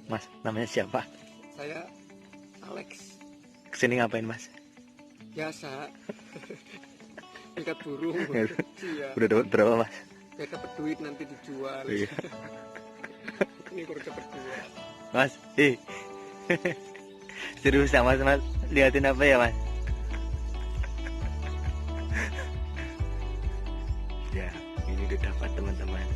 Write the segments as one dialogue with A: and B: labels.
A: Mas, namanya siapa?
B: Saya Alex.
A: Kesini ngapain Mas?
B: Biasa. Ikat burung. Iya.
A: Udah dapat berapa Mas?
B: Biar dapat duit nanti dijual.
A: Iya.
B: Ini baru dapat duit.
A: Mas, serius ya Mas, Mas? Liatin apa ya Mas? Ya, ini udah dapat teman-teman.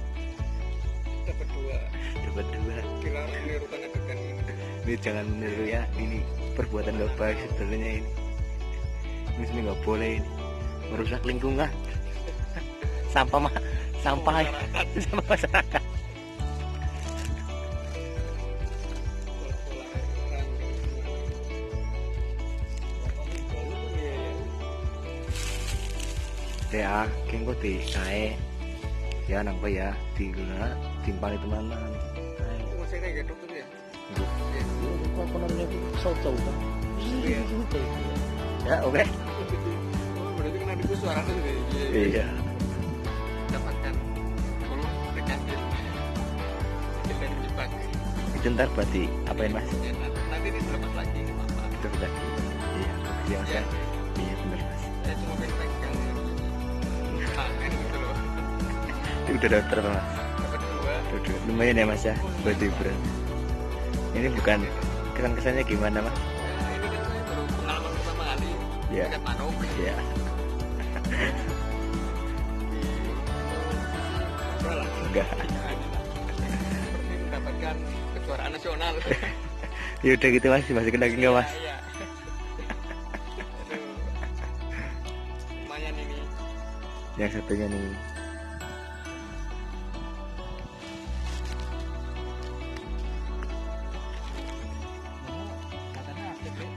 B: Dapat dua.
A: Dapat dua.
B: Kira menirukan adegan ini.
A: Ini jangan meniru ya, ini perbuatan gak baik sebenarnya ini. Ini nggak boleh ini, merusak lingkungan. Sampah sampah sama masyarakat. Ya, kengko di kae. Ya nang ya di guna timpani teman-teman.
B: Masih kayak gitu tuh ya.
A: Apa namanya itu soto kan?
B: Iya.
A: Ya, oke.
B: Oh, berarti kena diku suara tuh ya.
A: Iya.
B: Dapatkan kalau rekannya kita dipakai.
A: Itu ntar buat di apain Mas?
B: Ya, nanti dilepas lagi ke mama.
A: Itu lagi. Iya, makasih Mas.
B: Ya.
A: Iya benar Mas.
B: Saya cuma pegang tangan gitu loh.
A: Itu udah dapat berapa Mas?
B: Dapat dua.
A: Udah, lumayan ya Mas ya buat liburan. Ini bukan kesan-kesannya gimana Mas?
B: Nah, ini kan saya baru pengalaman pertama kali
A: Iya.
B: ikat manuk.
A: Iya. Enggak.
B: Seperti mendapatkan kejuaraan nasional.
A: Ya udah gitu Mas, masukin lagi enggak Mas?
B: Iya. Aduh. Lumayan ini.
A: Yang satunya nih.
B: Katanya aktif ya.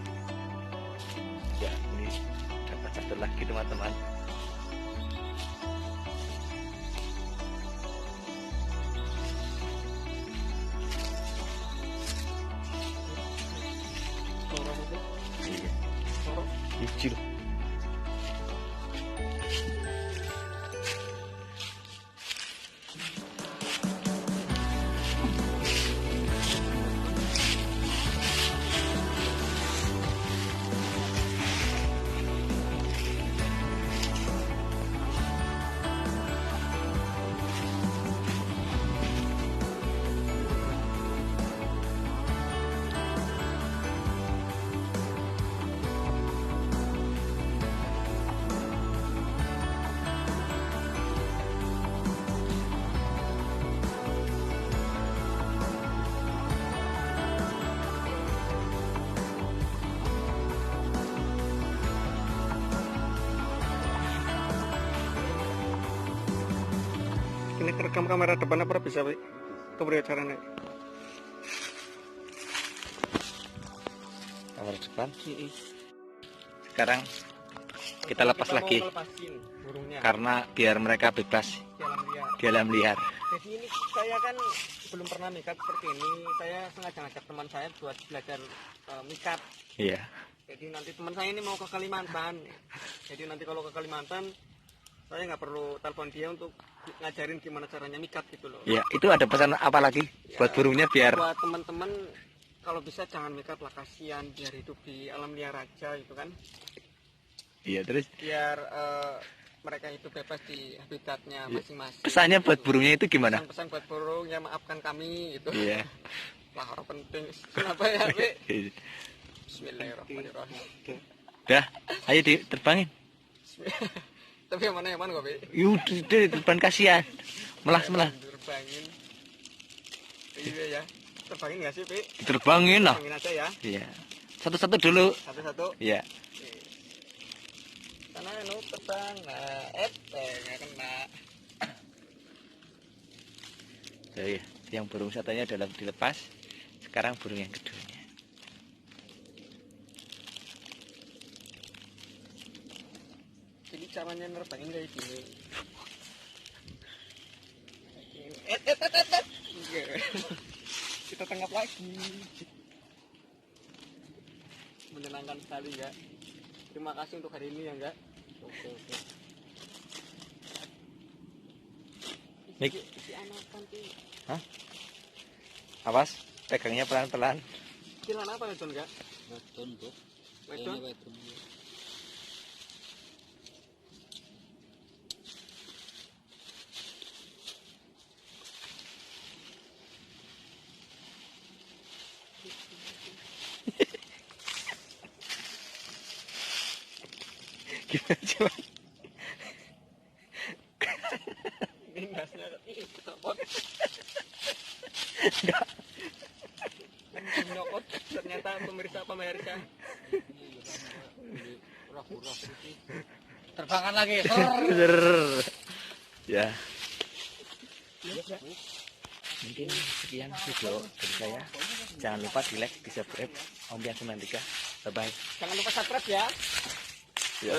A: Ya, ini dapat satu lagi teman-teman.
B: Sorong itu.
A: Iya.
B: Sorong.
A: Hijau.
B: Ini rekam kamera depan apa bisa, Pak? Kemudian caranya.
A: Kamera depan. Sekarang kita lepas lagi
B: Mau melepasin burungnya
A: karena biar mereka bebas
B: di alam liar.
A: di alam liar.
B: Jadi ini saya kan belum pernah mikat seperti ini. Saya sengaja ngajak teman saya buat belajar mikat.
A: Iya.
B: Jadi nanti teman saya ini mau ke Kalimantan. Jadi nanti kalau ke Kalimantan saya nggak perlu telepon dia untuk ngajarin gimana caranya mikat gitu loh.
A: Iya, itu ada pesan apa lagi buat burungnya biar
B: Buat teman-teman kalau bisa jangan mikat lah, kasihan, biar hidup di alam liar aja gitu kan.
A: iya terus
B: Biar mereka itu bebas di habitatnya masing-masing.
A: pesannya buat burungnya itu gimana?
B: Pesan buat burung ya, maafkan kami gitu.
A: Iya.
B: Lah orang penting. Kenapa ya, Be? Bismillahirrahmanirrahim.
A: Udah, ayo diterbangin.
B: Tapi yang mana kok, Be?
A: Yaudah, depan kasihan. Melas.
B: Terbangin. Iya ya. Terbangin nggak sih, Be?
A: Diterbangin lah.
B: Terbangin aja ya.
A: Iya. Satu-satu dulu.
B: Satu-satu.
A: Iya.
B: Karena terbang. Nah, nggak kena.
A: Jadi, yang burung satunya dalam dilepas. Sekarang burung yang keduanya.
B: Jadi caranya nerbangin kayak gini. Kita tangkap lagi. Menyenangkan sekali ya. Terima kasih untuk hari ini ya enggak. Oke.
A: Mik.
B: Isi anakan tuh.
A: Hah? Awas, Pegangnya pelan-pelan.
B: Kilan apa wedon enggak?
C: Weton, Bos.
B: Wedon?
C: Ini weton.
A: Gimana coba?
B: Minasnya ketopot.
A: Enggak.
B: Nyokot ternyata pemirsa.
C: Pura-pura putih. Terbangkan lagi.
A: Ser. Ya. Mungkin sekian video dari saya. Jangan lupa di like, di subscribe. Om Bian 93. Bye bye.
B: Jangan lupa subscribe ya.
A: Ya.